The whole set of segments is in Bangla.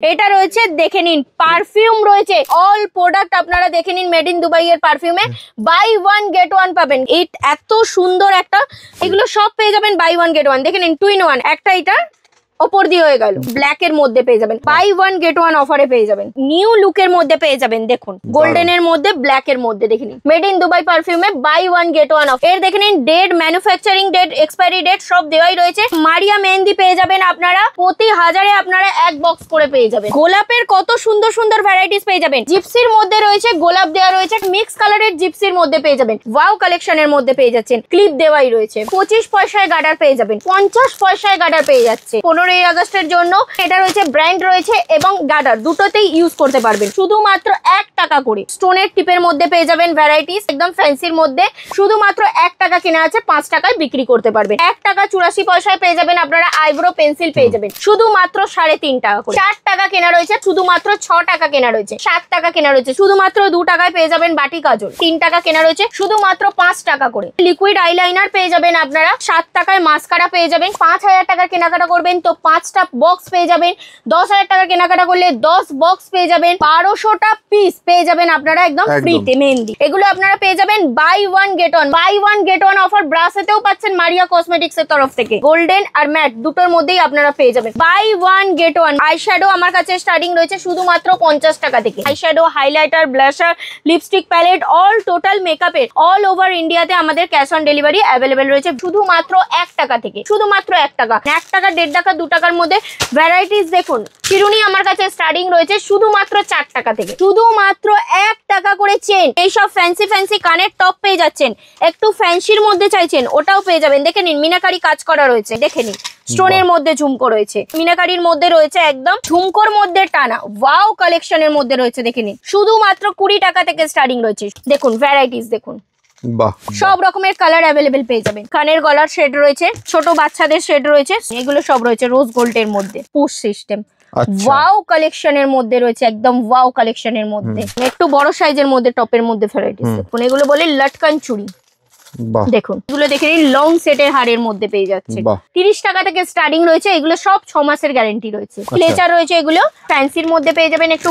এটা রয়েছে দেখে নিন, পারফিউম রয়েছে, অল প্রোডাক্ট আপনারা দেখে নিন মেড ইন দুবাই এর পারফিউমে বাই ওয়ান গেট ওয়ান পাবেন। এত সুন্দর একটা, এগুলো সব পেয়ে যাবেন বাই ওয়ান গেট ওয়ান। দেখে নিন 2 in 1, একটা এটা ওপর দিয়ে হয়ে গেল, ব্ল্যাক এর মধ্যে পেয়ে যাবেন, বাই ওয়ান গেট ওয়ান অফারে পেয়ে যাবেন, নিউ লুকের মধ্যে পেয়ে যাবেন। দেখুন গোল্ডেন এর মধ্যে, ব্ল্যাক এর মধ্যে, দেখে নিন মেড ইন দুবাই পারফিউমে buy one get one off. এর দেখে নিন date, manufacturing date, expiry date সব দেওয়াই রয়েছে। মারিয়া মেহেন্দি পেয়ে যাবেন আপনারা, প্রতি 1000-এ আপনারা 1 বক্স করে পেয়ে যাবেন। গোলাপের কত সুন্দর সুন্দর ভ্যারাইটিস পেয়ে যাবেন। জিপসির মধ্যে রয়েছে, গোলাপ দেওয়া রয়েছে, মিক্স কালারের জিপসির মধ্যে পেয়ে যাবেন। ওয়াও কালেকশনের মধ্যে পেয়ে যাচ্ছেন, ক্লিপ দেওয়াই রয়েছে। 25 পয়সায় গার্ডার পেয়ে যাবেন, 50 পয়সায় গার্ডার পেয়ে যাচ্ছে। 15ই আগস্টের জন্য এটা রয়েছে, ব্র্যান্ড রয়েছে এবং গার্ডার দুটোতেই ইউজ করতে পারবেন। শুধুমাত্র 1 টাকা করে স্টোনের টিপের মধ্যে পেয়ে যাবেন ভ্যারাইটিস, একদম ফ্যান্সির মধ্যে শুধুমাত্র 1 টাকা কেনা আছে, 5 টাকায় বিক্রি করতে পারবেন। 1 টাকা 84 পয়সায় পেয়ে যাবেন আপনারা আইব্রো পেন্সিল পেয়ে যাবেন শুধুমাত্র 3.5 টাকা করে। 4 টাকা কেনা রয়েছে, শুধুমাত্র 6 টাকা কেনা রয়েছে। 7 টাকা কেনা রয়েছে, শুধুমাত্র 2 টাকায় পেয়ে যাবেন বাটি কাজল। 3 টাকা কেনা রয়েছে, শুধুমাত্র 5 টাকা করে। লিকুইড আইলাইনার পেয়ে যাবেন আপনারা, 7 টাকায় মাস্কারা পেয়ে যাবেন। 5000 টাকার কেনাকাটা করবেন তো 5টা বক্স পেয়ে যাবেন। 10,000 টাকার কেনাকাটা করলে 10 বক্স পেয়ে যাবেন। 1200টা পিস পেয়ে যাবেন আপনারা একদম ফ্রিতে মেহেন্দি। এগুলো আপনারা পেয়ে যাবেন buy one get one. Buy one get one offer ব্রাসেতেও পাচ্ছেন মারিয়া কসমেটিক্স এর তরফ থেকে। গোল্ডেন আর ম্যাট দুটোর মধ্যেই আপনারা পেয়ে যাবেন buy one get one. Eyeshadow আমার কাছে স্টার্টিং রয়েছে শুধুমাত্র 50 টাকা থেকে। Eyeshadow, highlighter, blusher, lipstick palette, all total মেকআপের অল ওভার ইন্ডিয়াতে আমাদের ক্যাশ অন ডেলিভারি অ্যাভেলেবেল রয়েছে শুধুমাত্র 1 টাকা থেকে। শুধুমাত্র 1 টাকা, 1 টাকা, 1.5 টাকা, 2 টাকার মধ্যে ভ্যারাইটিস দেখুন। চিরুনি আমার কাছে স্টার্টিং রয়েছে শুধুমাত্র 4 টাকা থেকে। শুধুমাত্র 1 টাকা করে চেন। এইসব ফ্যান্সি ফ্যান্সি কানের টপ পেয়ে যাচ্ছেন, একটু ফ্যান্সির মধ্যে চাইছেন ওটাও পেয়ে যাবেন। দেখে নিন মিনাকারি কাজ করা রয়েছে, দেখে নিন স্টোনের মধ্যে ঝুমকো রয়েছে, মিনাকারির মধ্যে রয়েছে, একদম ঝুমকোর মধ্যে টানা ওয়াও কালেকশনের মধ্যে রয়েছে। দেখে নিন শুধুমাত্র 20 টাকা থেকে স্টার্টিং রয়েছে। দেখুন ভ্যারাইটিস দেখুন, সব রকমের কালার অ্যাভেলেবেল পেয়ে যাবেন। কানের গলার শেড রয়েছে, ছোট বাচ্চাদের শেড রয়েছে, এগুলো সব রয়েছে রোজ গোল্ডের মধ্যে, পুশ সিস্টেম। ওয়াও কালেকশনের মধ্যে রয়েছে, একদম ওয়াও কালেকশনের মধ্যে। একটু বড় সাইজের মধ্যে টপের মধ্যে ভ্যারাইটিস দেখুন। এগুলো বলে লটকান চুড়ি, দেখুন এগুলো দেখে নিন লং সেটের হারের মধ্যে পেয়ে যাচ্ছে। 30 টাকা থেকে স্টার্টিং রয়েছে। এগুলো সব 6 মাসের গ্যারান্টি রয়েছে। ক্লেচার রয়েছে, এগুলো ফ্যান্সির মধ্যে পেয়ে যাবেন। একটু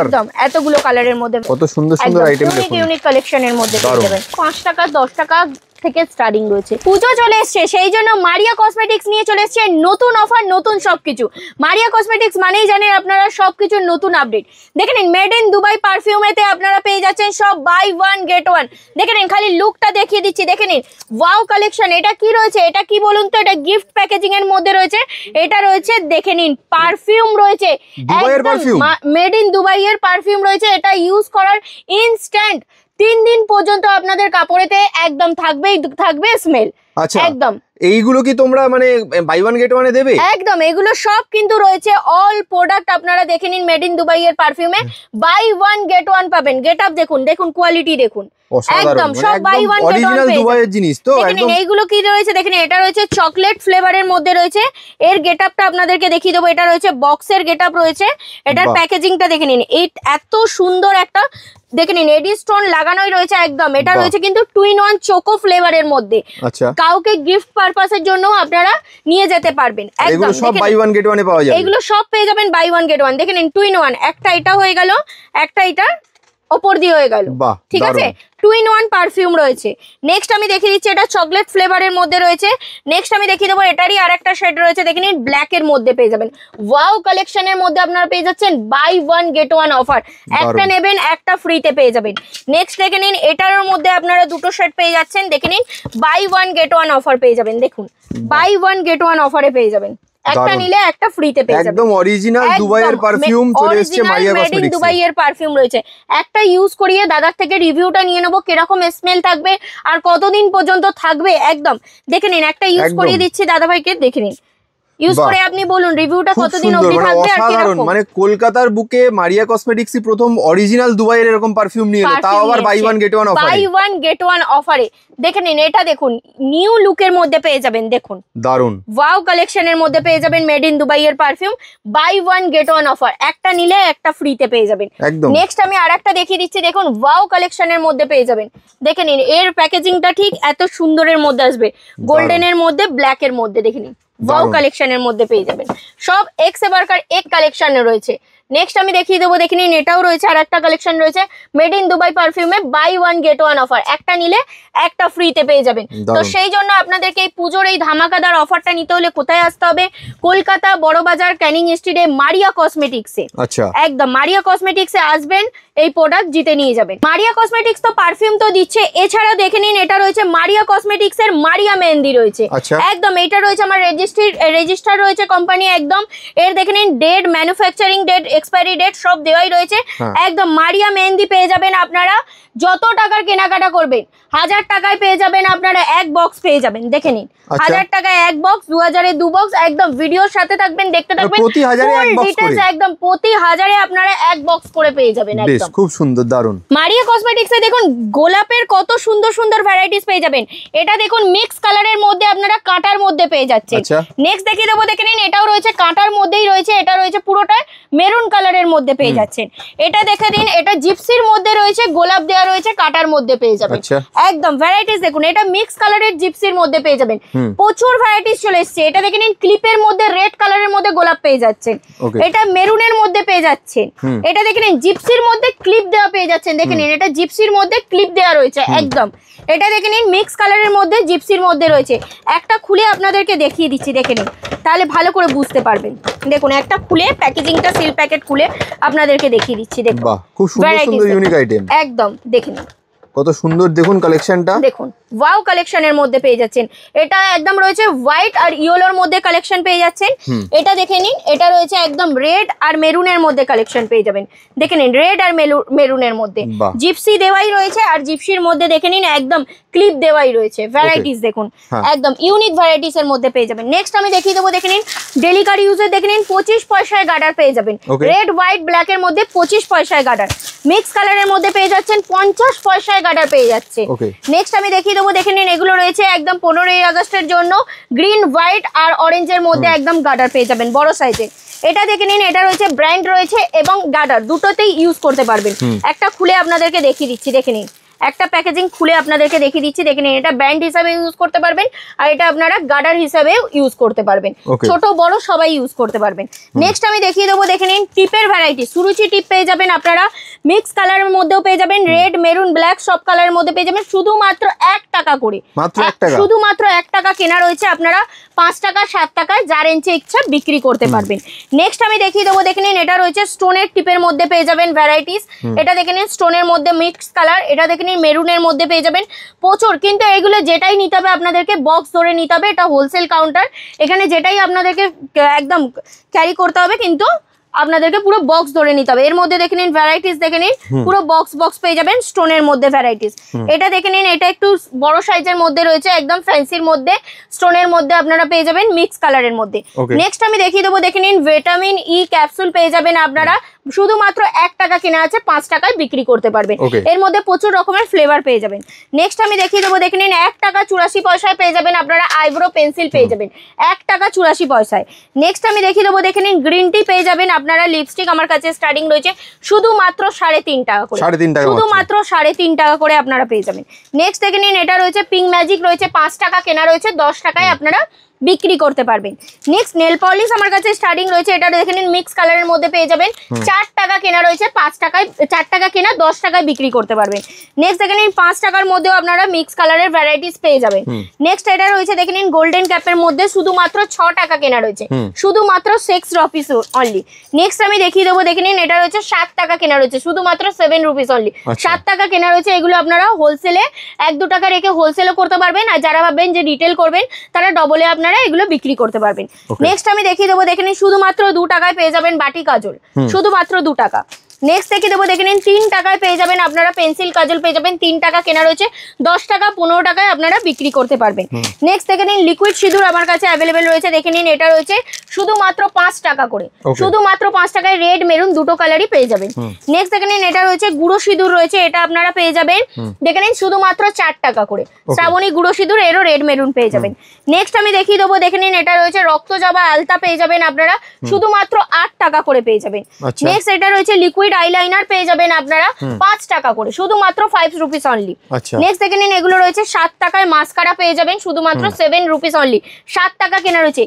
একদম এতগুলো কালারের মধ্যে কত সুন্দর সুন্দর আইটেম, ইউনিক কালেকশনের মধ্যে পেয়ে যাবেন। 5 টাকা 10 টাকা থেকে স্টার্টিং রয়েছে। পুজো চলে এসছে, সেই জন্য মারিয়া কসমেটিক্স নিয়ে চলে এসছে নতুন অফার, নতুন সবকিছু। মারিয়া কসমেটিক্স মানেই জানেন আপনারা সবকিছুর নতুন আপডেট। দেখে নিন মেড ইন দুবাই পারফিউমেতে আপনারা পেয়ে যাচ্ছেন সব বাই ওয়ান গেট ওয়ান। দেখে নিন খালি লুকটা দেখিয়ে দিচ্ছি, দেখে নিন ওয়াও কালেকশন। এটা কি রয়েছে, এটা কি বলুন তো, এটা গিফট প্যাকেজিং এর মধ্যে রয়েছে। এটা রয়েছে দেখে নিন পারফিউম রয়েছে, মেড ইন দুবাই এর পারফিউম রয়েছে। এটা ইউজ করার ইনস্ট্যান্ট 3 দিন পর্যন্ত আপনাদের কাপড়েতে একদম থাকবে স্মেল। আচ্ছা একদম। এইগুলো কি তোমরা মানে বাই ওয়ান গেট ওয়ানে দেবে? একদম, এগুলো সব কিন্তু রয়েছে অল প্রোডাক্ট আপনারা দেখে নিন মেড ইন দুবাই এর পারফিউমে বাই ওয়ান গেট ওয়ান পাবেন। গেট আপ দেখুন, দেখুন কোয়ালিটি দেখুন, একদম সব বাই ওয়ান গেট ওয়ান দুবাইয়ের জিনিস তো একদম। এইগুলো কি রয়েছে দেখেন, এটা রয়েছে চকলেট ফ্লেভারের মধ্যে রয়েছে। এর গেটআপটা আপনাদেরকে দেখিয়ে দেবো। এটা রয়েছে বক্সের গেটআপ রয়েছে। এটার প্যাকেজিংটা দেখে নিন, এত সুন্দর একটা দেখে নিন এডি স্টোন লাগানোই রয়েছে একদম। এটা রয়েছে কিন্তু 2 in 1 চোকো ফ্লেভারের মধ্যে। আচ্ছা, কাউকে গিফট পারপাসের জন্য আপনারা নিয়ে যেতে পারবেন। এগুলো সব বাই ওয়ান গেট ওয়ানে পাওয়া যাবে। এগুলো সব পেয়ে যাবেন বাই ওয়ান গেট ওয়ান। দেখে নিন 2 in 1, একটা এটা হয়ে গেল, একটা এটা ওপর দিয়ে হয়ে গেল, ঠিক আছে। 2 in 1 পারফিউম রয়েছে। নেক্সট আমি দেখিয়ে দিচ্ছি, এটা চকলেট ফ্লেভারের মধ্যে রয়েছে। নেক্সট আমি দেখিয়ে দেবো, এটারই আরেকটা শেড রয়েছে, দেখে নিন ব্ল্যাক এর মধ্যে পেয়ে যাবেন। ওয়াও কালেকশনের মধ্যে আপনারা পেয়ে যাচ্ছেন buy one get one offer. একটা নেবেন একটা ফ্রিতে পেয়ে যাবেন। নেক্সট দেখে নিন, এটার মধ্যে আপনারা দুটো শেড পেয়ে যাচ্ছেন। দেখে নিন buy one get one offer পেয়ে যাবেন। দেখুন বাই ওয়ান গেট ওয়ান অফারে পেয়ে যাবেন, একটা নিলে একটা ফ্রিতে পেয়ে যাবেন। একদম অরিজিনাল দুবাইয়ের পারফিউম চলে এসেছে মারিয়া কসমেটিক্স। দুবাইয়ের পারফিউম রয়েছে। একটা ইউজ করিয়ে দাদার থেকে রিভিউটা নিয়ে নেব, কিরকম স্মেল থাকবে আর কতদিন পর্যন্ত থাকবে। একদম দেখে নিন, একটা ইউজ করিয়ে দিচ্ছি দাদা ভাইকে, দেখে নিন ইউজ করে আপনি বলুন রিভিউটা কতদিন অবধি থাকবে আর কিরকম। মানে কলকাতার বুকে মারিয়া কসমেটিক্সই প্রথম অরিজিনাল দুবাইয়ের এরকম পারফিউম নিয়ে এলো, তাও আবার বাই ওয়ান গেট ওয়ান অফারে। বাই ওয়ান গেট ওয়ান অফারে দেখে নিন। এটা দেখুন নিউ লুকের মধ্যে পেয়ে যাবেন, দেখুন দারুন ওয়াও কালেকশনের মধ্যে পেয়ে যাবেন মেড ইন দুবাই এর perfume buy one get one offer. একটা নিলে একটা ফ্রিতে পেয়ে যাবেন। নেক্সট আমি আরেকটা দেখিয়ে দিচ্ছি, দেখুন ওয়াও কালেকশনের মধ্যে পেয়ে যাবেন। দেখে নিন এর প্যাকেজিংটা ঠিক এত সুন্দরের মধ্যে আসবে, গোল্ডেনের মধ্যে ব্ল্যাক এর মধ্যে। দেখে নিন ওয়াও কালেকশনের মধ্যে পেয়ে যাবেন, সব এক্স এবারকার এক কালেকশনে রয়েছে। নেক্সট আমি দেখিয়ে দেবো, দেখে নিন এটাও রয়েছে, আর একটা কালেকশন রয়েছে মেড ইন দুবাই পারফিউমে buy one get one offer, একটা নিলে একটা ফ্রিতে পেয়ে যাবেন। তো সেই জন্য আপনাদেরকে এই পুজোর এই ধামাকাদার অফারটা নিতে হলে কোথায় আসতে হবে? কলকাতা বড়বাজার ক্যানিং স্ট্রিটে মারিয়া কসমেটিক্সে। আচ্ছা, একদম মারিয়া কসমেটিক্সে আসবেন, এই প্রোডাক্ট জিতে নিয়ে যাবেন। মারিয়া কসমেটিক্স তো পারফিউম তো দিচ্ছে, এছাড়াও দেখে নিন এটা রয়েছে মারিয়া কসমেটিক্স এর মারিয়া মেহেন্দি রয়েছে। একদম এটা রয়েছে আমার রেজিস্টার রয়েছে কোম্পানি, একদম এর দেখে নিন date, manufacturing date, expiry date সব দেওয়াই রয়েছে। একদম মারিয়া মেহেন্দি পেয়ে যাবেন আপনারা, যত টাকার কেনাকাটা করবেন 1000 টাকায় পেয়ে যাবেন আপনারা এক বক্স পেয়ে যাবেন। দেখে নিন 1000 টাকায় এক বক্স, 2000 এ 2 বক্স, একদম ভিডিওর সাথে থাকবেন, দেখতে থাকবেন, প্রতি 1000 এ এক বক্স করে, একদম প্রতি 1000 এ আপনারা এক বক্স করে পেয়ে যাবেন। একদম খুব সুন্দর, দারুন। মারিয়া কসমেটিক্সে দেখুন গোলাপের কত সুন্দর সুন্দর ভ্যারাইটিস পেয়ে যাবেন। এটা দেখুন মিক্স কালারের মধ্যে আপনারা কাঁটার মধ্যে পেয়ে যাচ্ছেন। নেক্সট দেখিয়ে দেবো, দেখে নিন এটাও রয়েছে কাঁটার মধ্যেই রয়েছে, এটা রয়েছে পুরোটা মেরুন কালারের মধ্যে পেয়ে যাচ্ছেন। এটা দেখে নিন এটা জিপসির মধ্যে রয়েছে, গোলাপ দেওয়া রয়েছে, কাঁটার মধ্যে পেয়ে যাবেন। একদম ভ্যারাইটিস দেখুন, এটা মিক্স কালারের জিপসির মধ্যে পেয়ে যাবেন, প্রচুর ভ্যারাইটিস চলে এসছে। এটা দেখে নিন ক্লিপের মধ্যে রেড কালারের মধ্যে গোলাপ পেয়ে যাচ্ছেন, এটা মেরুনের মধ্যে পেয়ে যাচ্ছেন। এটা দেখে নিন জিপসির মধ্যে ক্লিপ দেওয়া পেয়ে যাচ্ছেন, দেখে নিন এটা জিপসির মধ্যে ক্লিপ দেওয়া রয়েছে একদম। এটা দেখে নিন মিক্স কালারের মধ্যে জিপসির মধ্যে রয়েছে, একটা খুলে আপনাদেরকে দেখিয়ে দিচ্ছি, দেখে নিন তাহলে ভালো করে বুঝতে পারবেন। দেখুন একটা খুলে প্যাকেজিংটা সিল প্যাকেট খুলে আপনাদেরকে দেখিয়ে দিচ্ছি, দেখুন খুব সুন্দর সুন্দর ইউনিক আইটেম, একদম দেখে নিন কত সুন্দর, দেখুন কালেকশনটা, দেখুন ওয়াও কালেকশনের মধ্যে পেয়ে যাচ্ছেন। এটা একদম রয়েছে হোয়াইট আর ইয়েলোর মধ্যে কালেকশন পেয়ে যাচ্ছেন। এটা দেখে নিন এটা রয়েছে একদম রেড আর মেরুনের মধ্যে কালেকশন পেয়ে যাবেন, দেখে নিন রেড আর মেরুনের মধ্যে জিপসি দেওয়াই রয়েছে, আর জিপসির মধ্যে দেখে নিন একদম ক্লিপ দেওয়াই রয়েছে। ভ্যারাইটিস দেখুন একদম ইউনিক ভ্যারাইটিস এর মধ্যে পেয়ে যাবেন। নেক্সট আমি দেখিয়ে দেবো, দেখে নিন ডেলিকার ইউজে দেখে নিন 25 পয়সায় গার্ডার পেয়ে যাবেন, রেড হোয়াইট ব্ল্যাক এর মধ্যে 25 পয়সায় গার্ডার, মিক্স কালারের মধ্যে পেয়ে যাচ্ছেন 50 পয়সায় গার্ডার পেয়ে যাচ্ছে। নেক্সট আমি দেখিয়ে দেবো, দেখে নিন এগুলো রয়েছে একদম 15ই আগস্টের জন্য গ্রিন হোয়াইট আর অরেঞ্জের মধ্যে একদম গার্ডার পেয়ে যাবেন বড় সাইজের। এটা দেখে নিন এটা রয়েছে ব্র্যান্ড রয়েছে এবং গার্ডার দুটোতেই ইউজ করতে পারবেন। একটা খুলে আপনাদেরকে দেখিয়ে দিচ্ছি, দেখে নিন একটা প্যাকেজিং খুলে আপনাদেরকে দেখিয়ে দিচ্ছি, দেখে নিন এটা ব্যান্ড হিসাবে ইউজ করতে পারবেন, আর এটা আপনারা গার্ডার হিসাবে ইউজ করতে পারবেন, ছোট বড় সবাই ইউজ করতে পারবেন। নেক্সট আমি দেখিয়ে দেবো, দেখে নিন টিপের ভ্যারাইটি, সুরুচি টিপ পেয়ে যাবেন আপনারা, মিক্স কালারের মধ্যেও পেয়ে যাবেন, রেড মেরুন ব্ল্যাক সব কালারের মধ্যে পেয়ে যাবেন, শুধুমাত্র 1 টাকা করে, শুধুমাত্র 1 টাকা কেনা রয়েছে, আপনারা 5 টাকা 7 টাকায় যার ইচ্ছে ইচ্ছা বিক্রি করতে পারবেন। নেক্সট আমি দেখিয়ে দেবো, দেখে নিন এটা রয়েছে স্টোনের টিপের মধ্যে পেয়ে যাবেন ভ্যারাইটিস, এটা দেখে নিন স্টোনের মধ্যে মিক্স কালার, এটা দেখে নিন মেরুনের মধ্যে পেয়ে যাবেন প্রচুর। কিন্তু এগুলো যেটাই নিতে হবে আপনাদেরকে বক্স ধরে নিতে হবে, এটা হোলসেল কাউন্টার, এখানে যেটাই আপনাদেরকে একদম ক্যারি করতে হবে, কিন্তু আপনাদেরকে পুরো বক্স ধরে নিতে হবে। এর মধ্যে দেখে নিন ভ্যারাইটিস, দেখে নিন পুরো বক্স পেয়ে যাবেন স্টোনের মধ্যে ভ্যারাইটিস। এটা দেখে নিন এটা একটু বড় সাইজের মধ্যে রয়েছে, একদম ফ্যান্সির মধ্যে স্টোনের মধ্যে আপনারা পেয়ে যাবেন মিক্স কালারের মধ্যে। নেক্সট আমি দেখিয়ে দেবো, দেখে নিন ভিটামিন ই ক্যাপসুল পেয়ে যাবেন আপনারা, শুধুমাত্র 1 টাকা কেনা আছে, 5 টাকায় বিক্রি করতে পারবেন। এর মধ্যে প্রচুর রকমের ফ্লেভার পেয়ে যাবেন। নেক্সট আমি দেখিয়ে দেবো, দেখে নিন 1 টাকা 84 পয়সায় পেয়ে যাবেন আপনারা আইব্রো পেন্সিল পেয়ে যাবেন 1 টাকা 84 পয়সায়। নেক্সট আমি দেখিয়ে দেবো, দেখে নিন গ্রিন টি পেয়ে যাবেন আপনারা, লিপস্টিক আমার কাছে স্টার্টিং রয়েছে শুধুমাত্র 3.5 টাকা করে, শুধুমাত্র 3.5 টাকা করে আপনারা পেয়ে যাবেন। নেক্সট দেখে নিন এটা রয়েছে পিঙ্ক ম্যাজিক রয়েছে, 5 টাকা কেনা রয়েছে, 10 টাকায় আপনারা বিক্রি করতে পারবেন। নেক্সট নেল পলিশ আমার কাছে স্টার্টিং রয়েছে, এটা দেখে নিন মিক্স কালারের মধ্যে পেয়ে যাবেন, 4 টাকা কেনা রয়েছে, 5 টাকায় 4 টাকা কেনা 10 টাকায় বিক্রি করতে পারবেন। নেক্সট দেখে নিন 5 টাকার মধ্যেও আপনারা মিক্স কালারের ভ্যারাইটিস পেয়ে যাবেন। নেক্সট এটা রয়েছে দেখে নিন গোল্ডেন ক্যাপের মধ্যে, শুধুমাত্র 6 টাকা কেনা রয়েছে, শুধুমাত্র 6 রুপিস অনলি। নেক্সট আমি দেখিয়ে দেবো, দেখে নিন এটা রয়েছে 7 টাকা কেনা রয়েছে, শুধুমাত্র 7 রুপিস অনলি, 7 টাকা কেনা রয়েছে। এগুলো আপনারা হোলসেলে 1-2 টাকা রেখে হোলসেলও করতে পারবেন, আর যারা ভাববেন যে রিটেল করবেন তারা ডবলে আপনারা এগুলো বিক্রি করতে পারবেন। নেক্সট আমি দেখিয়ে দেবো, দেখে নিন শুধুমাত্র 2 টাকায় পেয়ে যাবেন বাটি কাজল, শুধুমাত্র 2 টাকা। নেক্সট দেখিয়ে দেবো, দেখে নিন 3 টাকায় পেয়ে যাবেন আপনারা পেন্সিল কাজল পেয়ে যাবেন, 3 টাকা কেনা রয়েছে, 10 টাকা 15 টাকায় আপনারা বিক্রি করতে পারবেন। নেক্সট দেখে নিন লিকুইড সিঁদুর আমার কাছে অ্যাভেলেবেল রয়েছে, দেখে নিন এটা রয়েছে শুধুমাত্র 5 টাকা করে, শুধুমাত্র 5 টাকায় রেড মেরুন দুটো কালারই পেয়ে যাবেন। নেক্সট দেখে নিন এটা রয়েছে গুঁড়ো সিঁদুর রয়েছে, এটা আপনারা পেয়ে যাবেন দেখে নিন শুধুমাত্র 4 টাকা করে, শ্রাবণী গুঁড়ো সিঁদুর এরও রেড মেরুন পেয়ে যাবেন। নেক্সট আমি দেখিয়ে দেবো, দেখে নিন এটা রয়েছে রক্ত জবা আলতা পেয়ে যাবেন আপনারা, শুধুমাত্র 8 টাকা করে পেয়ে যাবেন। নেক্সট এটা রয়েছে লিকুইড লিকুইড আইলাইনার পেয়ে যাবেন আপনারা 5 টাকা করে, শুধুমাত্র 5 রুপিস অনলি। আচ্ছা নেক্সট দেখে নিন, এগুলো রয়েছে 7 টাকায় মাস্কারা পেয়ে যাবেন শুধুমাত্র 7 রুপিস অনলি, 7 টাকা কেনা রয়েছে।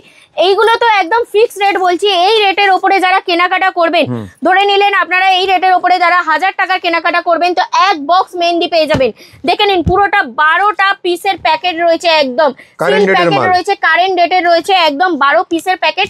এইগুলো তো একদম ফিক্সড রেট বলছি, এই রেটের ওপরে যারা কেনাকাটা করবেন, ধরে নিলেন আপনারা এই রেটের ওপরে যারা 1000 টাকার কেনাকাটা করবেন তো এক বক্স মেহেন্দি পেয়ে যাবেন। দেখে নিন পুরোটা 12টা পিসের প্যাকেট রয়েছে, একদম সিল প্যাকেট রয়েছে, কারেন্ট ডেটের রয়েছে, একদম 12 পিসের প্যাকেট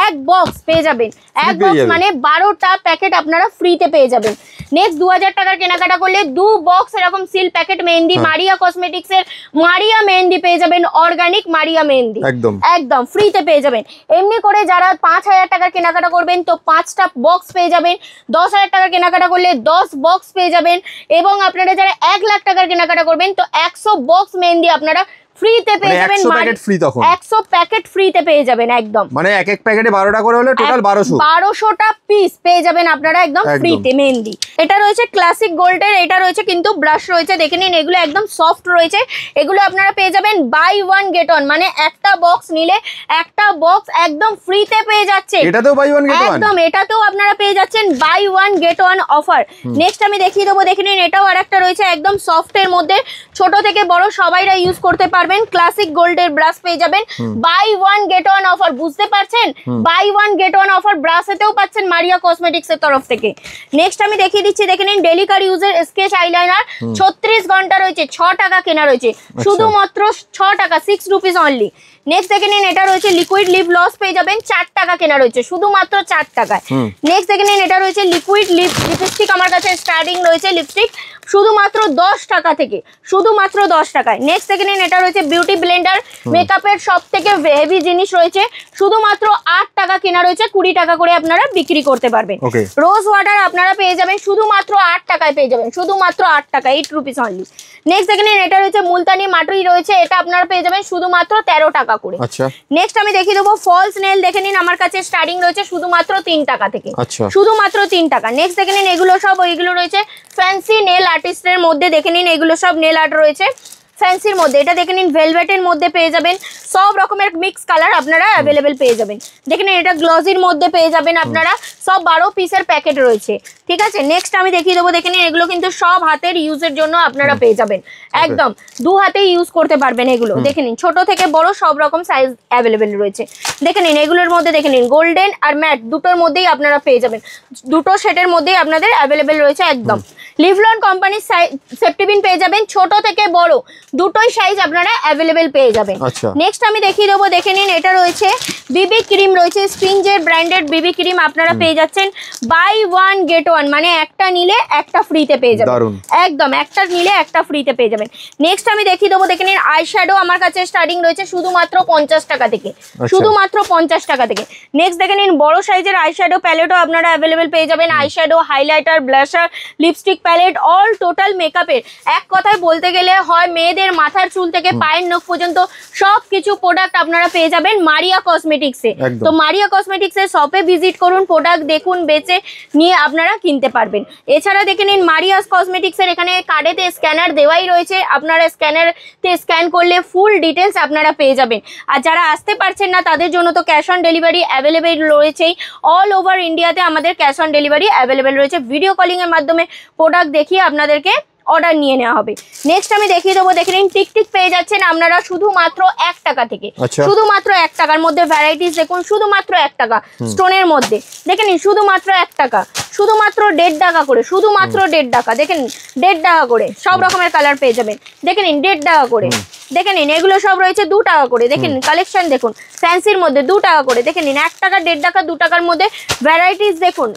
এক বক্স পেয়ে যাবেন। এক বক্স মানে 12টা প্যাকেট আপনারা ফ্রিতে পেয়ে যাবেন। নেক্সট 2000 টাকার কেনাকাটা করলে 2 বক্স এরকম seal packet mehendi Maria cosmetics এর মারিয়া মেহেন্দি পেয়ে যাবেন, অর্গানিক মারিয়া মেহেন্দি একদম একদম ফ্রিতে পেয়ে যাবেন। এমনি করে যারা 5000 টাকার কেনাকাটা করবেন তো 5টা বক্স পেয়ে যাবেন, 10000 টাকার কেনাকাটা করলে 10 বক্স পেয়ে যাবেন, এবং আপনারা যারা 1 লাখ টাকার কেনাকাটা করবেন তো 100 বক্স মেহেন্দি আপনারা ফ্রিতে পেয়ে যাবেন। 100 প্যাকেট ফ্রি, তখন 100 প্যাকেট ফ্রিতে পেয়ে যাবেন একদম, মানে এক এক প্যাকেটে 12টা করে হলে টোটাল 1200টা পিস পেয়ে যাবেন আপনারা একদম ফ্রিতে মেহেন্দি। এটা রয়েছে ক্লাসিক গোল্ডের, এটা রয়েছে কিন্তু ব্রাশ রয়েছে, দেখে নিন এগুলো একদম সফট রয়েছে। এগুলো আপনারা পেয়ে যাবেন বাই ওয়ান গেট ওয়ান, মানে একটা বক্স নিলে একটা বক্স একদম ফ্রিতে পেয়ে যাচ্ছে। এটাতেও বাই ওয়ান গেট ওয়ান, একদম এটাতেও আপনারা পেয়ে যাচ্ছেন buy one get one offer. Next আমি দেখিয়ে দেবো, দেখে নিন এটাও আরেকটা রয়েছে একদম সফট এর মধ্যে, ছোট থেকে বড় সবাইরা ইউজ করতে পারবেন। ক্লাসিক গোল্ডের ব্রাশ পেয়ে যাবেন buy one get one offer, বুঝতে পারছেন? Buy one get one offer ব্রাশেতেও পাচ্ছেন মারিয়া কসমেটিক্স এর তরফ থেকে। নেক্সট আমি দেখিয়ে দিচ্ছি, দেখে নিন ডেলিকার ইউজের স্কেচ আইলাইনার 36 ঘন্টা রয়েছে, 6 টাকা কেনা রয়েছে, শুধুমাত্র 6 টাকা, 6 রুপিস অনলি। নেক্সট দেখে নিন এটা রয়েছে লিকুইড লিপ লস পেয়ে যাবেন, 4 টাকা কেনা রয়েছে, শুধুমাত্র 4 টাকায়। নেক্সট দেখে নিন এটা রয়েছে লিকুইড লিপস্টিক, আমার কাছে স্টার্টিং রয়েছে লিপস্টিক শুধুমাত্র 10 টাকা থেকে, শুধুমাত্র 10 টাকায়। নেক্সট দেখে নিন এটা রয়েছে বিউটি ব্লেন্ডার, মেকআপের সব থেকে হেভি জিনিস রয়েছে, শুধুমাত্র 8 টাকা কেনা রয়েছে, 20 টাকা করে আপনারা বিক্রি করতে পারবেন। রোজ ওয়াটার আপনারা পেয়ে যাবেন শুধুমাত্র 8 টাকায় পেয়ে যাবেন, শুধুমাত্র 8 টাকা, 8 রুপিস অনলি। নেক্সট দেখে নিন এটা রয়েছে মুলতানি মাটি রয়েছে, এটা আপনারা পেয়ে যাবেন শুধুমাত্র 13 টাকা করে। আচ্ছা নেক্সট আমি দেখিয়ে দেবো ফলস নেল, দেখে নিন আমার কাছে স্টার্টিং রয়েছে শুধুমাত্র 3 টাকা থেকে, আচ্ছা শুধুমাত্র 3 টাকা। নেক্সট দেখে নিন এগুলো সব ওইগুলো রয়েছে ফ্যান্সি নেল আর্টিস্টের মধ্যে, দেখে নিন এগুলো সব নেল আর্ট রয়েছে ফ্যান্সির মধ্যে। এটা দেখে নিন ভেলভেটের মধ্যে পেয়ে যাবেন, সব রকমের মিক্স কালার আপনারা অ্যাভেলেবেল পেয়ে যাবেন। দেখে নিন এটা গ্লসির মধ্যে পেয়ে যাবেন আপনারা, সব 12 পিসের প্যাকেট রয়েছে, ঠিক আছে। নেক্সট আমি দেখিয়ে দেবো, দেখে নিন এগুলো কিন্তু সব হাতের ইউজের জন্য আপনারা পেয়ে যাবেন, একদম 2 হাতেই ইউজ করতে পারবেন এগুলো। দেখে নিন ছোট থেকে বড় সব রকম সাইজ অ্যাভেলেবেল রয়েছে। দেখে নিন এগুলোর মধ্যে দেখে নিন গোল্ডেন আর ম্যাট দুটোর মধ্যেই আপনারা পেয়ে যাবেন, দুটো সেটের মধ্যেই আপনাদের অ্যাভেলেবেল রয়েছে একদম। লিভলন কোম্পানির সেফটিপিন পেয়ে যাবেন, ছোট থেকে বড় দুটোই সাইজ আপনারা অ্যাভেলেবেল পেয়ে যাবেন। নেক্সট আমি দেখিয়ে দেবো, দেখে নিন এটা রয়েছে বিবি ক্রিম রয়েছে, স্পিঞ্জের ব্র্যান্ডেড বিবি ক্রিম আপনারা পেয়ে যাচ্ছেন বাই ওয়ান গেট ওয়ান, মানে একটা নিলে একটা ফ্রিতে পেয়ে যাবেন, একদম একটা নিলে একটা ফ্রিতে পেয়ে যাবেন। নেক্সট আমি দেখিয়ে দেবো, দেখে নিন আইশ্যাডো আমার কাছে স্টার্টিং রয়েছে শুধুমাত্র 50 টাকা থেকে, শুধুমাত্র 50 টাকা থেকে। নেক্সট দেখে নিন বড় সাইজের আইশ্যাডো প্যালেটও আপনারা অ্যাভেলেবেল পেয়ে যাবেন, eyeshadow, highlighter, blusher, lipstick palette, all total মেকআপের এক কথায় বলতে গেলে হয় মেয়েদের মাথার চুল থেকে পায়ের নখ পর্যন্ত সব কিছু প্রোডাক্ট আপনারা পেয়ে যাবেন মারিয়া কসমেটিক্সে। তো মারিয়া কসমেটিক্সের শপে ভিজিট করুন, প্রোডাক্ট দেখুন, বেচে নিয়ে আপনারা কিনতে পারবেন। এছাড়া দেখে নিন মারিয়া কসমেটিক্সের এখানে কার্ডেতে স্ক্যানার দেওয়াই রয়েছে, আপনারা স্ক্যানারতে স্ক্যান করলে ফুল ডিটেলস আপনারা পেয়ে যাবেন। আর যারা আসতে পারছেন না তাদের জন্য তো ক্যাশ অন ডেলিভারি অ্যাভেলেবেল রয়েছেই, অল ওভার ইন্ডিয়াতে আমাদের ক্যাশ অন ডেলিভারি অ্যাভেলেবেল রয়েছে। ভিডিও কলিং এর মাধ্যমে প্রোডাক্ট দেখিয়ে আপনাদেরকে অর্ডার নিয়ে নেওয়া হবে। নেক্সট আমি দেখিয়ে দেবো, দেখে নিন টিকটিক পেয়ে যাচ্ছেন আপনারা শুধুমাত্র 1 টাকা থেকে, শুধুমাত্র 1 টাকার মধ্যে ভ্যারাইটিস দেখুন, শুধুমাত্র 1 টাকা স্টোনের মধ্যে, দেখে নিন শুধুমাত্র 1 টাকা, শুধুমাত্র 1.5 টাকা করে, শুধুমাত্র 1.5 টাকা, দেখে নিন 1.5 টাকা করে সব রকমের কালার পেয়ে যাবেন, দেখে নিন 1.5 টাকা করে। দেখে নিন এগুলো সব রয়েছে 2 টাকা করে, দেখে নিন কালেকশন দেখুন ফ্যান্সির মধ্যে 2 টাকা করে, দেখে নিন 1 টাকা, 1.5 টাকা, 2 টাকার মধ্যে ভ্যারাইটিস দেখুন,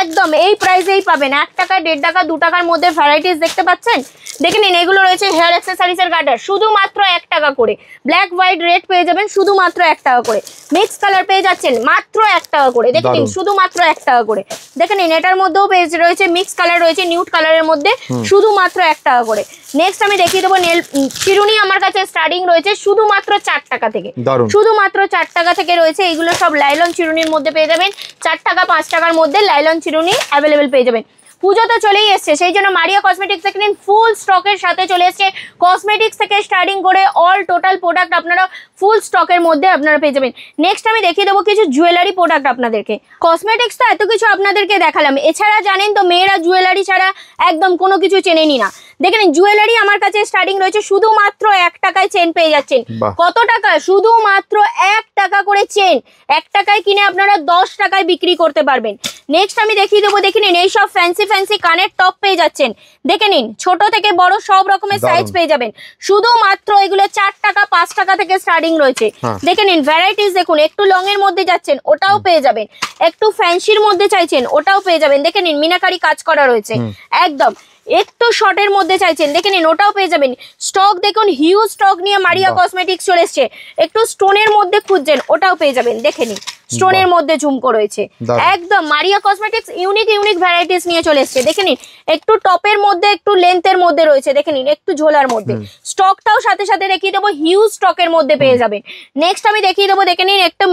একদম এই প্রাইসেই পাবেন, 1 টাকা, 1.5 টাকা, 2 টাকার মধ্যে ভ্যারাইটিস দেখতে পাচ্ছেন। দেখে নিন এগুলো রয়েছে হেয়ার অ্যাক্সেসরিজ এর গার্ডার শুধুমাত্র 1 টাকা করে, ব্ল্যাক হোয়াইট রেড পেয়ে যাবেন শুধুমাত্র 1 টাকা করে, মিক্স কালার পেয়ে যাচ্ছেন মাত্র 1 টাকা করে, দেখে নিন শুধুমাত্র 1 টাকা করে। দেখে নিন এটার মধ্যেও পেজ রয়েছে, মিক্স কালার রয়েছে নিউড কালারের মধ্যে শুধুমাত্র 1 টাকা করে। নেক্সট আমি দেখিয়ে দেবো নেল চিরুনি আমার কাছে স্টার্টিং রয়েছে শুধুমাত্র 4 টাকা থেকে, শুধুমাত্র 4 টাকা থেকে রয়েছে। এইগুলো সব লাইলন চিরুনির মধ্যে পেয়ে যাবেন, 4 টাকা 5 টাকার মধ্যে লাইলন চিরুনি অ্যাভেলেবেল পেয়ে যাবেন। পুজো তো চলেই এসছে, সেই জন্য মারিয়া কসমেটিক্স থেকে নিন ফুল স্টকের সাথে চলে এসছে। কসমেটিক্স থেকে স্টার্টিং করে অল টোটাল প্রোডাক্ট আপনারা ফুল স্টকের মধ্যে আপনারা পেয়ে যাবেন। নেক্সট আমি দেখিয়ে দেবো কিছু জুয়েলারি প্রোডাক্ট আপনাদেরকে। কসমেটিক্স তো এত কিছু আপনাদেরকে দেখালাম, এছাড়া জানেন তো মেয়েরা জুয়েলারি ছাড়া একদম কোনো কিছু চেনেনি না। দেখেন জুয়েলারি আমার কাছে স্টার্টিং রয়েছে শুধুমাত্র 1 টাকায় চেন পেয়ে যাচ্ছেন। কত টাকা? শুধুমাত্র 1 টাকা করে চেন। 1 টাকায় কিনে আপনারা 10 টাকায় বিক্রি করতে পারবেন। নেক্সট আমি দেখিয়ে দেবো, দেখে নিন এইসব ফ্যান্সি ফ্যান্সি কানের টপ পেয়ে যাচ্ছেন। দেখে নিন ছোট থেকে বড় সব রকমের সাইজ পেয়ে যাবেন। শুধুমাত্র এগুলো 4 টাকা 5 টাকা থেকে স্টার্টিং রয়েছে। দেখে নিন ভ্যারাইটিস দেখুন, একটু লং এর মধ্যে যাচ্ছেন ওটাও পেয়ে যাবেন, একটু ফ্যান্সির মধ্যে চাইছেন ওটাও পেয়ে যাবেন। দেখে নিন মিনাকারি কাজ করা রয়েছে একদম। একটু শর্টের মধ্যে চাইছেন দেখে নিন ওটাও পেয়ে যাবেন। স্টক দেখুন হিউজ স্টক নিয়ে মারিয়া কসমেটিক্স চলে এসছে। একটু স্টোনের মধ্যে খুঁজছেন ওটাও পেয়ে যাবেন। দেখে নিন স্টোনের মধ্যে ঝুমকো রয়েছে একদম। মারিয়া কসমেটিক্স ইউনিক ইউনিক ভ্যারাইটিস নিয়ে চলে এসছে। দেখে নিন একটু টপের মধ্যে একটু লেন্থের মধ্যে রয়েছে, দেখে নিন একটু ঝোলার মধ্যে। স্টকটাও সাথে সাথে দেখিয়ে দেবো, হিউজ স্টকের মধ্যে পেয়ে যাবেন। নেক্সট আমি দেখিয়ে দেবো, দেখে নিন একটা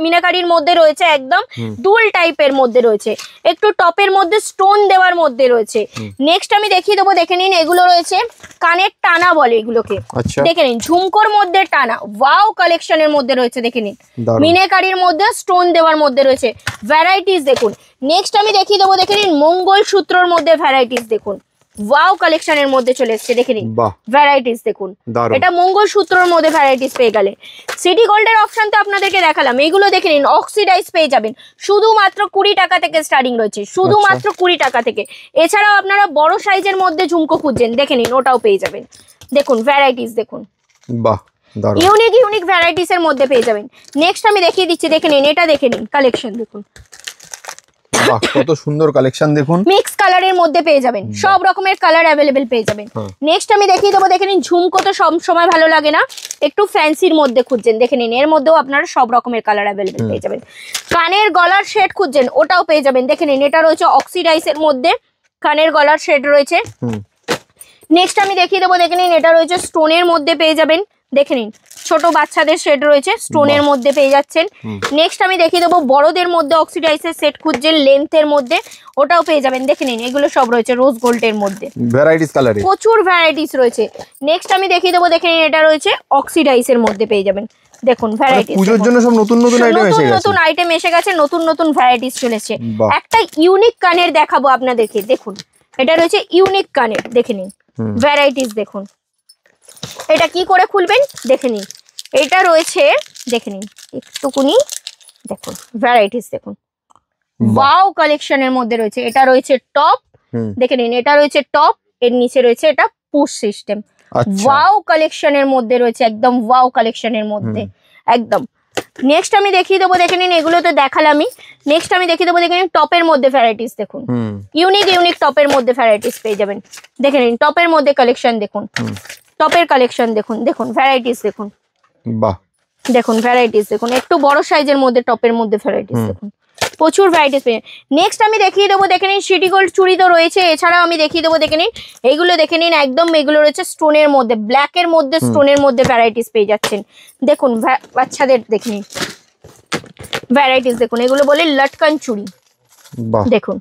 মিনাকারির মধ্যে রয়েছে একদম দুল টাইপের মধ্যে রয়েছে, একটু টপের মধ্যে স্টোন দেওয়ার মধ্যে রয়েছে। নেক্সট আমি দেখিয়ে দেবো, দেখে নিন এগুলো রয়েছে কানের টানা বলে এগুলোকে। দেখে নিন ঝুমকোর মধ্যে টানা ওয়াও কালেকশনের মধ্যে রয়েছে। দেখে নিন মিনাকারির মধ্যে স্টোন দেওয়ার মধ্যে রয়েছে ভ্যারাইটিস দেখুন। নেক্সট আমি দেখিয়ে দেবো, দেখে নিন মঙ্গল সূত্রর মধ্যে ভ্যারাইটিস দেখুন ওয়াও কালেকশনের মধ্যে চলে এসছে। দেখে নিন ভ্যারাইটিস দেখুন, এটা মঙ্গল সূত্রর মধ্যে ভ্যারাইটিস পেয়ে গেলে। সিটি গোল্ডের অপশন তো আপনাদেরকে দেখালাম, এইগুলো দেখে নিন অক্সিডাইজ পেয়ে যাবেন শুধুমাত্র 20 টাকা থেকে স্টার্টিং রয়েছে, শুধুমাত্র 20 টাকা থেকে। এছাড়াও আপনারা বড় সাইজের মধ্যে ঝুমকো খুঁজছেন দেখে নিন ওটাও পেয়ে যাবেন। দেখুন ভ্যারাইটিস দেখুন, ইউনিক ইউনিক ভ্যারাইটিস এর মধ্যে পেয়ে যাবেন। নেক্সট আমি দেখিয়ে দিচ্ছি, দেখে নিন এটা দেখে নিন কালেকশন দেখুন, কত সুন্দর কালেকশন দেখুন। মিক্স কালারের মধ্যে পেয়ে যাবেন, সব রকমের কালার অ্যাভেলেবেল পেয়ে যাবেন। নেক্সট আমি দেখিয়ে দেবো, দেখে নিন ঝুমকো তো সব সময় ভালো লাগে না, একটু ফ্যান্সির মধ্যে খুঁজছেন দেখে নিন এর মধ্যেও আপনারা সব রকমের কালার অ্যাভেলেবেল পেয়ে যাবেন। কানের গলার শেড খুঁজছেন ওটাও পেয়ে যাবেন। দেখে নিন এটা রয়েছে অক্সিডাইজ এর মধ্যে কানের গলার শেড রয়েছে। নেক্সট আমি দেখিয়ে দেবো, দেখে নিন এটা রয়েছে স্টোনের মধ্যে পেয়ে যাবেন। দেখে নিন ছোট বাচ্চাদের সেট রয়েছে স্টোনের মধ্যে পেয়ে যাচ্ছেন। নেক্সট আমি দেখিয়ে দেবো বড়দের মধ্যে অক্সিডাইজের সেট খুঁজছেন লেন্থের মধ্যে ওটাও পেয়ে যাবেন। দেখে নিন এগুলো সব রয়েছে রোজ গোল্ডের মধ্যে, ভ্যারাইটিস কালারে প্রচুর ভ্যারাইটিস রয়েছে। নেক্সট আমি দেখিয়ে দেবো, দেখে নিন এটা রয়েছে অক্সিডাইজের মধ্যে পেয়ে যাবেন। দেখুন ভ্যারাইটিস, পুজোর জন্য সব নতুন নতুন আইটেম এসে গেছে, নতুন আইটেম এসে গেছে, নতুন নতুন ভ্যারাইটিস চলেছে। একটা ইউনিক কানের দেখাবো আপনাদেরকে, দেখুন এটা রয়েছে ইউনিক কানের। দেখে নিন ভ্যারাইটিস দেখুন, এটা কি করে খুলবেন দেখে নিন। এটা রয়েছে দেখে নিন একটুকুনি, দেখুন ভ্যারাইটিস দেখুন ওয়াও কালেকশনের মধ্যে রয়েছে। এটা রয়েছে টপ, দেখে নিন এটা রয়েছে টপ, এর নিচে রয়েছে এটা পুশ সিস্টেম। ওয়াও কালেকশনের মধ্যে রয়েছে, একদম ওয়াও কালেকশনের মধ্যে একদম। নেক্সট আমি দেখিয়ে দেবো, দেখে নিন এগুলো তো দেখালামই। নেক্সট আমি দেখিয়ে দেবো, দেখে নিন টপের মধ্যে ভ্যারাইটিস দেখুন, ইউনিক ইউনিক টপের মধ্যে ভ্যারাইটিস পেয়ে যাবেন। দেখে নিন টপের মধ্যে কালেকশন দেখুন, টপের কালেকশন দেখুন, দেখুন ভ্যারাইটিস দেখুন, বাহ দেখুন ভ্যারাইটিস দেখুন, একটু বড় সাইজের মধ্যে টপের মধ্যে ভ্যারাইটিস দেখুন, প্রচুর ভ্যারাইটিস পেয়ে। নেক্সট আমি দেখিয়ে দেবো, দেখে নিন সিটি গোল্ড চুড়ি তো রয়েছে, এছাড়াও আমি দেখিয়ে দেবো, দেখে নিন এইগুলো দেখে নিন একদম এগুলো রয়েছে স্টোনের মধ্যে, ব্ল্যাকের মধ্যে স্টোনের মধ্যে ভ্যারাইটিস পেয়ে যাচ্ছেন। দেখুন বাচ্চাদের দেখে নিন ভ্যারাইটিস দেখুন, এগুলো বলে লটকান চুড়ি, দেখুন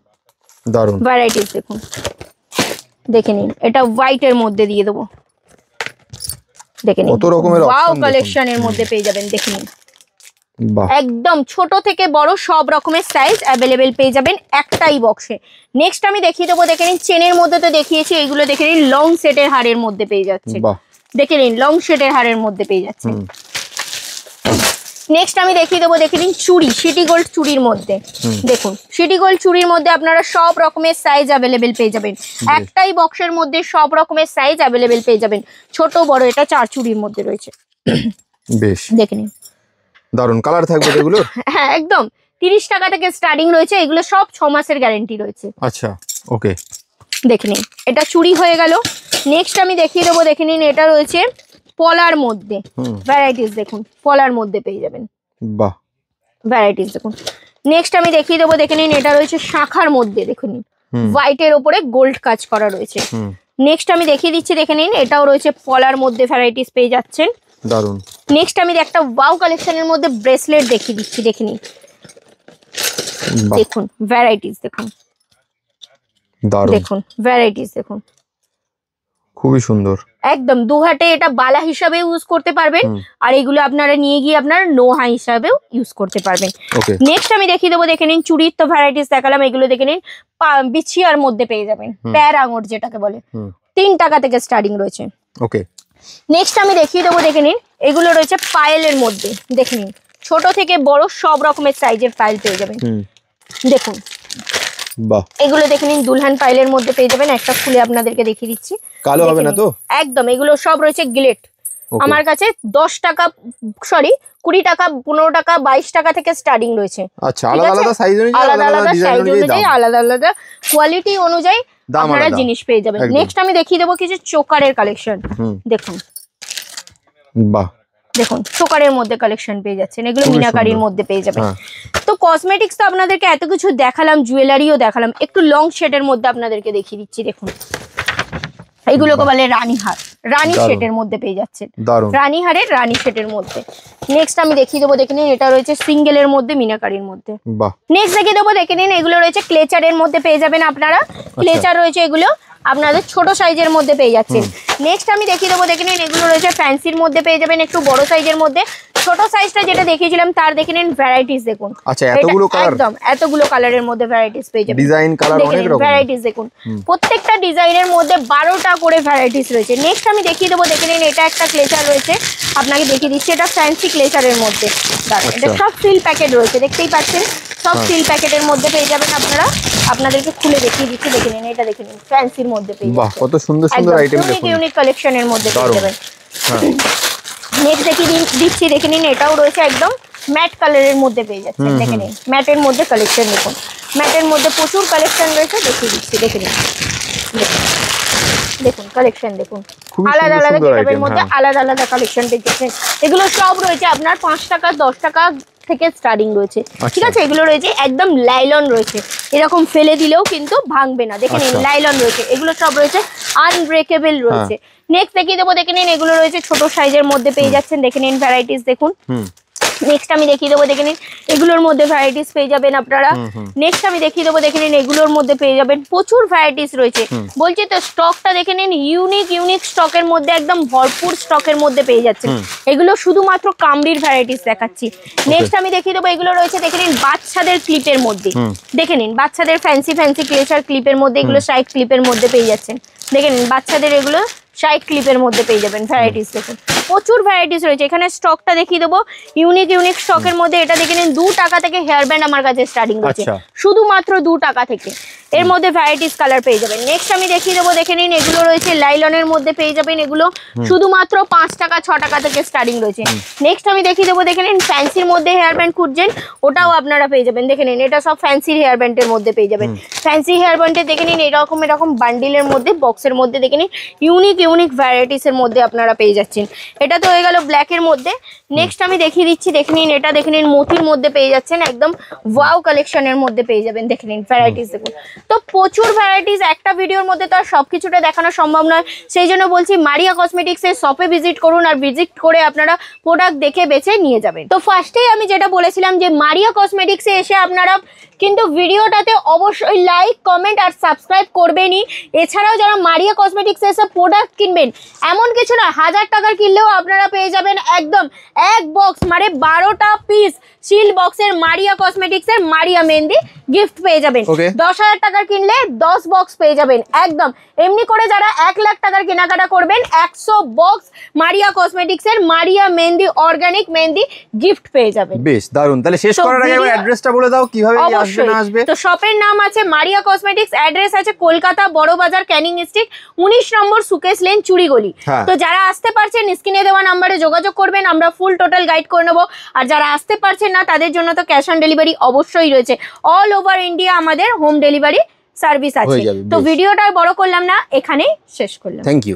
দারুন ভ্যারাইটিস দেখুন। দেখে নিন এটা হোয়াইটের মধ্যে দিয়ে দেবো, দেখে নিন কত রকমের ওয়াও কালেকশনের মধ্যে পেয়ে যাবেন। দেখে নিন একদম ছোট থেকে বড় সব রকমের সাইজ অ্যাভেলেবেল পেয়ে যাবেন একটাই বক্সে। নেক্সট আমি দেখিয়ে দেবো, দেখে নিন চেনের মধ্যে তো দেখিয়েছি, এইগুলো দেখে নিন লং সেটের হারের মধ্যে পেয়ে যাচ্ছে। দেখে নিন লং সেটের হারের মধ্যে পেয়ে যাচ্ছে। নেক্সট আমি দেখিয়ে দেবো, দেখে নিন চুড়ি, সিটি গোল্ড চুড়ির মধ্যে দেখুন, সিটি গোল্ড চুড়ির মধ্যে আপনারা সব রকমের সাইজ অ্যাভেলেবেল পেয়ে যাবেন, একটাই বক্সের মধ্যে সব রকমের সাইজ অ্যাভেলেবেল পেয়ে যাবেন, ছোট বড়। এটা 4 চুড়ির মধ্যে রয়েছে, বেশ দেখে নিন দারুন কালার থাকবে এগুলো। হ্যাঁ একদম 30 টাকা থেকে স্টার্টিং রয়েছে, এগুলো সব 6 মাসের গ্যারেন্টি রয়েছে। আচ্ছা ওকে, দেখে নিন এটা চুড়ি হয়ে গেল। নেক্সট আমি দেখিয়ে দেবো, দেখে নিন এটা রয়েছে পলার মধ্যে ভ্যারাইটিস দেখুন, পলার মধ্যে পেয়ে যাবেন, বাহ ভ্যারাইটিস দেখুন। নেক্সট আমি দেখিয়ে দেবো, দেখে নিন এটা রয়েছে শাখার মধ্যে, দেখে নিন হোয়াইটের ওপরে গোল্ড কাজ করা রয়েছে। নেক্সট আমি দেখিয়ে দিচ্ছি, দেখে নিন এটাও রয়েছে পলার মধ্যে ভ্যারাইটিস পেয়ে যাচ্ছেন, দারুন। নেক্সট আমি একটা ওয়াও কালেকশনের মধ্যে ব্রেসলেট দেখিয়ে দিচ্ছি, দেখে নিন দেখুন ভ্যারাইটিস দেখুন, দারুন, দেখুন ভ্যারাইটিস দেখুন, খুবই সুন্দর। একদম দু হাতে এটা বালা হিসাবে ইউজ করতে পারবেন, আর এগুলো আপনারা নিয়ে গিয়ে আপনার নোহা হিসাবেও ইউজ করতে পারবেন। ওকে, নেক্সট আমি দেখিয়ে দেবো, দেখে নিন চুড়ির তো ভ্যারাইটিস দেখালাম, এগুলো দেখে নিন বিছিয়ার মধ্যে পেয়ে যাবেন, প্যার আঙুর যেটাকে বলে, 3 টাকা থেকে স্টার্টিং রয়েছে। ওকে, নেক্সট আমি দেখিয়ে দেবো, দেখে নিন এগুলো রয়েছে পায়েলের মধ্যে, দেখে নিন ছোট থেকে বড় সব রকমের সাইজের পায়েল পেয়ে যাবেন। দেখুন বাহ, এগুলো দেখে নিন দুলহান পাইলের মধ্যে পেয়ে যাবেন, একটা খুলে আপনাদেরকে দেখিয়ে দিচ্ছি। কালো হবে না তো? একদম, এগুলো সব রয়েছে গ্লেট। Okay. আমার কাছে 10 টাকা, সরি 20 টাকা, 15 টাকা, 22 টাকা থেকে স্টার্টিং রয়েছে। আচ্ছা, আলাদা আলাদা সাইজ অনুযায়ী, আলাদা আলাদা ডিজাইন সাইজ অনুযায়ী অনুযায়ী, দাম। আলাদা আলাদা কোয়ালিটি অনুযায়ী দাম আপনারা আলাদা। জিনিস পেয়ে যাবেন। একদম। নেক্সট আমি দেখিয়ে দেবো কিছু চোকারের কালেকশন। দেখুন বাহ, দেখুন চোকারের মধ্যে কালেকশন পেয়ে যাচ্ছেন, এগুলো খুবই মিনাকারির সুন্দর। মধ্যে পেয়ে যাবেন। হ্যাঁ। তো কসমেটিক্স তো আপনাদেরকে এত কিছু দেখালাম, জুয়েলারিও দেখালাম, একটু লং শেডের মধ্যে আপনাদেরকে দেখিয়ে দিচ্ছি। দেখুন এইগুলোকে বলে রানীহার, রানী দারুণ। শেডের মধ্যে পেয়ে যাচ্ছেন, দারুন, রানীহারের রানী শেডের মধ্যে। নেক্সট আমি দেখিয়ে দেবো, দেখে নিন এটা রয়েছে সিঙ্গেলের মধ্যে, মিনাকারির মধ্যে। বাহ, নেক্সট দেখিয়ে দেবো, দেখে নিন এগুলো রয়েছে ক্লেচারের মধ্যে পেয়ে যাবেন আপনারা, ক্লেচার রয়েছে এগুলো আপনাদের ছোট সাইজের মধ্যে পেয়ে যাচ্ছেন। নেক্সট আমি দেখিয়ে দেবো, দেখে নিন এগুলো রয়েছে ফ্যান্সির মধ্যে পেয়ে যাবেন, একটু বড় সাইজের মধ্যে। ছোট সাইজটা যেটা দেখিয়েছিলাম তার দেখে নিন ভ্যারাইটিস দেখুন। আচ্ছা, এতগুলো এটা কালার, একদম এতগুলো কালারের মধ্যে ভ্যারাইটিস পেয়ে যাবেন, ডিজাইন কালার অনেক রকম। ভ্যারাইটিস দেখুন, প্রত্যেকটা ডিজাইনের মধ্যে 12টা করে ভ্যারাইটিস রয়েছে। নেক্সট আমি দেখিয়ে দেবো, দেখে নিন এটা একটা ক্লেচার রয়েছে, আপনাকে দেখিয়ে দিচ্ছি, এটা ফ্যান্সি ক্লেচারের মধ্যে। দাঁড়ান, এটা সব সিল প্যাকেট রয়েছে, দেখতেই পাচ্ছেন সব সিল প্যাকেটের মধ্যে পেয়ে যাবেন আপনারা। আপনাদেরকে খুলে দেখিয়ে দিচ্ছি, দেখে নিন এটা, দেখে নিন ফ্যান্সির মধ্যে পেয়ে বাহ, যাচ্ছেন, কত সুন্দর সুন্দর আইটেম ইউনিক দেখুন। ইউনিক কালেকশনের মধ্যে পেয়ে দারুণ। যাবেন। হ্যাঁ, নেক্সট দেখিয়ে দিচ্ছি, দেখে নিন এটাও রয়েছে একদম ম্যাট কালারের মধ্যে পেয়ে যাচ্ছেন। দেখে নিন ম্যাটের মধ্যে কালেকশন দেখুন, ম্যাটের মধ্যে প্রচুর কালেকশন রয়েছে, দেখিয়ে দিচ্ছি, দেখে নিন দেখুন কালেকশন দেখুন, খুবই আলাদা সুন্দর আলাদা সুন্দর গেটআপের item, মধ্যে হ্যাঁ। আলাদা আলাদা কালেকশন পেয়ে যাচ্ছেন। এগুলো সব রয়েছে আপনার 5 টাকা 10 টাকা থেকে স্টার্টিং রয়েছে, ঠিক আছে? এগুলো রয়েছে একদম লাইলন রয়েছে, এরকম ফেলে দিলেও কিন্তু ভাঙবে না, দেখে নিন আচ্ছা। লাইলন রয়েছে, এগুলো সব রয়েছে আনব্রেকেবল রয়েছে। নেক্সট দেখিয়ে দেবো, দেখে নিন এগুলো রয়েছে ছোট সাইজের মধ্যে পেয়ে যাচ্ছেন, দেখে নিন ভ্যারাইটিস দেখুন। নেক্সট আমি দেখিয়ে দেবো, দেখে নিন এগুলোর মধ্যে ভ্যারাইটিস পেয়ে যাবেন আপনারা। নেক্সট আমি দেখিয়ে দেবো, দেখে নিন এগুলোর মধ্যে পেয়ে যাবেন প্রচুর ভ্যারাইটিস রয়েছে, বলছি তো স্টকটা দেখে নিন, ইউনিক ইউনিক স্টকের মধ্যে একদম ভরপুর স্টকের মধ্যে পেয়ে যাচ্ছেন। এগুলো শুধুমাত্র কামড়ির ভ্যারাইটিস দেখাচ্ছি। নেক্সট আমি দেখিয়ে দেবো, এগুলো রয়েছে দেখে নিন বাচ্চাদের ক্লিপের মধ্যে, দেখে নিন বাচ্চাদের ফ্যান্সি ফ্যান্সি ক্লেচার ক্লিপের মধ্যে, এগুলো 60 ক্লিপের মধ্যে পেয়ে যাচ্ছেন। দেখে নিন বাচ্চাদের এগুলো 60 ক্লিপের মধ্যে পেয়ে যাবেন, ভ্যারাইটিস দেখুন প্রচুর ভ্যারাইটিস রয়েছে। এখানে স্টকটা দেখিয়ে দেবো, ইউনিক ইউনিক স্টকের মধ্যে। এটা দেখে নিন 2 টাকা থেকে হেয়ার ব্যান্ড আমার কাছে স্টার্টিং রয়েছে, শুধুমাত্র 2 টাকা থেকে। এর মধ্যে ভ্যারাইটিস কালার পেয়ে যাবেন। নেক্সট আমি দেখিয়ে দেবো, দেখে নিন এগুলো রয়েছে লাইলনের মধ্যে পেয়ে যাবেন, এগুলো শুধুমাত্র 5 টাকা 6 টাকা থেকে স্টার্টিং রয়েছে। নেক্সট আমি দেখিয়ে দেবো, দেখে নিন ফ্যান্সির মধ্যে হেয়ার ব্যান্ড খুঁজছেন, ওটাও আপনারা পেয়ে যাবেন। দেখে নিন এটা সব ফ্যান্সির হেয়ার ব্যান্ডের মধ্যে পেয়ে যাবেন। ফ্যান্সি হেয়ার ব্যান্ডে দেখে নিন এরকম এরকম বান্ডিলের মধ্যে, বক্সের মধ্যে দেখে নিন ইউনিক ইউনিক ভ্যারাইটিসের মধ্যে আপনারা পেয়ে যাচ্ছেন। এটা তো হয়ে গেল ব্ল্যাকের মধ্যে। নেক্সট আমি দেখিয়ে দিচ্ছি, দেখে নিন এটা দেখে নিন মোতির মধ্যে পেয়ে যাচ্ছেন, একদম ওয়াও কালেকশনের মধ্যে পেয়ে যাবেন। দেখে নিন ভ্যারাইটিস দেখুন, তো প্রচুর ভ্যারাইটিস, একটা ভিডিওর মধ্যে তো আর সবকিছুটা দেখানো সম্ভব নয়, সেই জন্য বলছি মারিয়া কসমেটিক্সের শপে ভিজিট করুন, আর ভিজিট করে আপনারা প্রোডাক্ট দেখে বেছে নিয়ে যাবেন। তো ফার্স্টেই আমি যেটা বলেছিলাম যে মারিয়া কসমেটিক্সে এসে আপনারা কিন্তু ভিডিওটাতে অবশ্যই লাইক কমেন্ট আর সাবস্ক্রাইব করবেনই। এছাড়াও যারা মারিয়া কসমেটিক্সে এসে প্রোডাক্ট কিনবেন, এমন কিছু না 1000 টাকার কিনলেও আপনারা পেয়ে যাবেন একদম এক বক্স, মানে 12টা পিস সিল বক্সের মারিয়া কসমেটিক্সের মারিয়া মেহেন্দি গিফট পেয়ে যাবেন। 10,000 টাকার কিনলে 10 বক্স পেয়ে যাবেন একদম। এমনি করে যারা 1 লাখ টাকার কেনাকাটা করবেন 100 বক্স মারিয়া কসমেটিক্সের Maria mehndi organic mehndi gift পেয়ে যাবেন। বেশ দারুন। তাহলে শেষ করার আগে একবার অ্যাড্রেসটা বলে দাও, কিভাবে আসবে না আসবে। তো শপের নাম আছে মারিয়া কসমেটিক্স, অ্যাড্রেস আছে কলকাতা বড় বাজার ক্যানিং স্ট্রিট 19 নম্বর সুকেশ লেন চুড়িগলি। তো যারা আসতে পারছেন স্ক্রিনে দেওয়া নাম্বারে যোগাযোগ করবেন, আমরা ফুল টোটাল গাইড করে নেবো। আর যারা আসতে পারছেন না তাদের জন্য তো ক্যাশ অন ডেলিভারি অবশ্যই রয়েছে, অল ওভার ইন্ডিয়া আমাদের হোম ডেলিভারি সার্ভিস আছে। তো ভিডিওটা বড় করলাম না, এখানেই শেষ করলাম। Thank you.